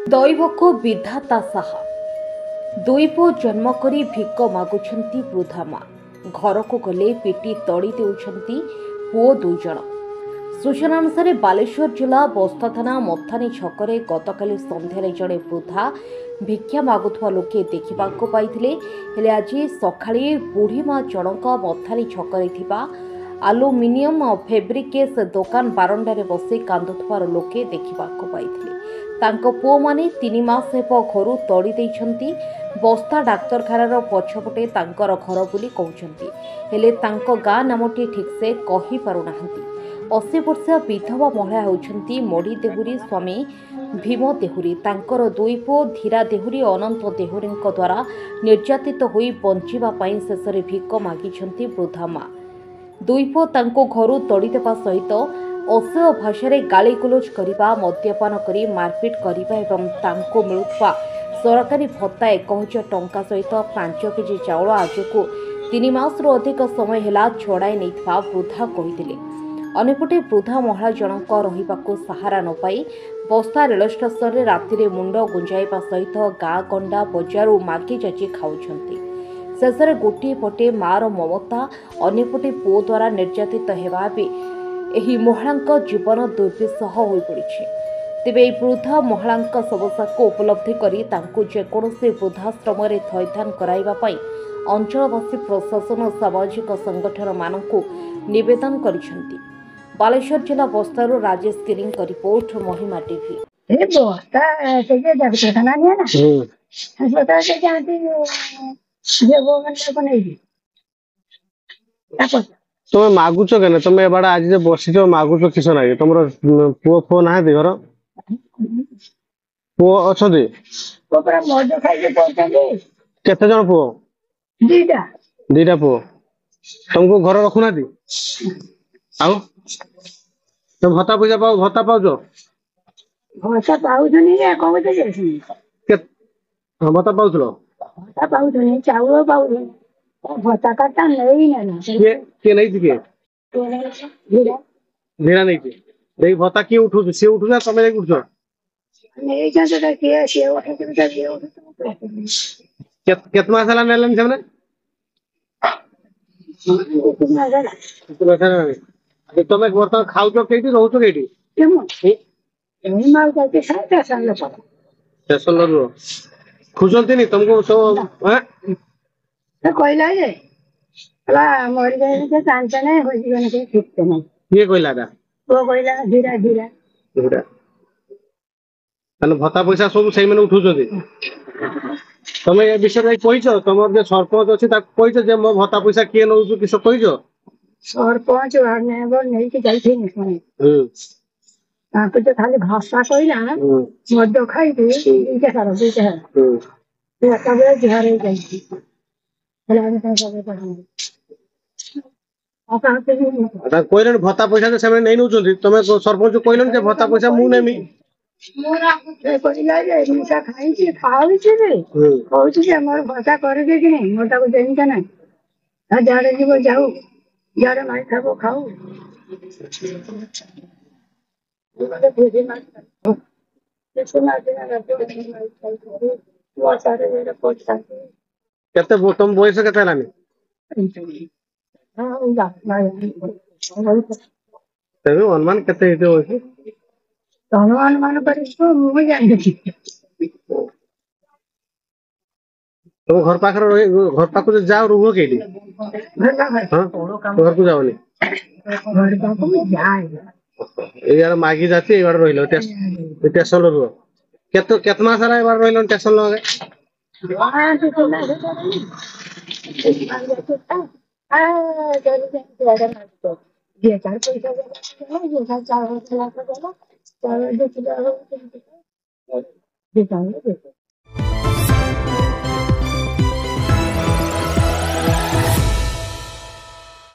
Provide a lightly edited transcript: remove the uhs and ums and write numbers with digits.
दैवको विधाता साहा दुई पुओ जन्म करी भिक मागुछंती वृद्धा माँ घर को गले पिटी तड़ी देउछंती पुओ दुई जण। सूचना अनुसार बालेश्वर जिला बस्ता थाना मथानी छकरे गतकाली संध्यारे जड़े वृद्धा भिक्षा मागुवा लोके देखा हेले आज सकाळे बुढ़ी माँ जनक मथानी छकरे थिबा आलुमिनियम फेब्रिकेस दुकान बारंडारे बसी कांदुथवार लोके देखा तांको पुओ माने 3 मास हेब घर तड़ी देइछंती। बस्ता डाक्तरखानार पछपटे तांकर घर बोली कहउछंती हेले तांको गाँ नामटी ठीक से कहि पारुनाहंती। 80 वर्षीय विधवा महिला होउछंती मोड़ी देहुरी स्वामी भीम देहुरी। तांकर दुई पुओ धीरा देहुरी अनंत देहुरी द्वारा निर्यातित होई बंचिबा पई शेषरे भिक मागिछंती वृद्धा माँ। दुई पुओ तांको घर तड़ी देबा सहित अश्लील भाषा गाली गुलज करने मद्यपान कर मारपिट करने और तांको मिलुवा सरकारी भत्ता 1000 टंका सहित 5 केजी चाउल आज को 3 मास अधिक समय है छड़ाई नहीं वृद्धा कहते। अन्यपटे वृद्धा महिला जनक रही सहारा न पाई बस्ता रेल स्टेशन में राति मुंड गुंजाइवा सहित गाँ गंडा बजार मागी जाची खाऊंट। शेष गोटे पटे मार ममता अन्यपटे पुओ द्वारा निर्यातित होगा एही महिला जीवन दुर्विसह हो पड़ी। तेबे वृद्धा महिला समस्या को उपलब्धि करी तांको जेकोसी वृद्धाश्रम थैथान कराइबा पई अंचलवासी प्रशासन और सामाजिक संगठन मानकु निवेदन करिसेंती। बालेश्वर जिला बस्तारू राजेश गिरी का रिपोर्ट महिमा टीवी। तुम्हें मागुच के तुम ए बाड़ा आज बस मागुच किस ना तुम पुओ फो ना घर पुओ अच्छा केते जन पुओ दीटा पुओ तुमको घर रखुना आउ तुम भत्ता पैसा पाओ भत्ता पाउछ भत्ता पाउछलो चाउल पाऊ भत्ता काटा नहीं के नहीं थी धीरा नहीं थी देख भत्ता किए उठू सी उठू ना तमे उठ केत मास हला नेलन छमने तमे वर्तमान खाउछ केटी रहउछ केटी स्टेशन रो खुजंती नहीं तुमको सब कहला जे मर गए चांचने ये कहला वो कहला धीरा धीरा भत्ता पैसा सब से उठुଛନ୍ତି तमे ए विषय रे कहिछ तमर जे सरपंच अछि ता कहिछ जे मो भत्ता पैसा के नउछु किस कहिछ सरपंच वाने बोल नहीं कि जाई थिन ताको तो खाली भाषा कहला मद खाई दे इके सारा दे है ये सब झरे जाई कहलन भत्ता पैसा से नहीं नउଛନ୍ତି तमे सरपंच कहलन जे भत्ता पैसा मु नेमी भत्ता कर मोटा को देनी का ना जाड़े जीव जाऊ जाड़े माई खाओ खाऊ केते तुम बयस केते लानी तबे अनुमान केते हेते होय अनुमान कर मुझे जानी तुम घर पाखर घर पाख जाओ रुह के घर को जाओनी यार मागी जाती यार रहिलो स्टेशन रुह केत मास हला यार रहिलो स्टेशन लगे पैसा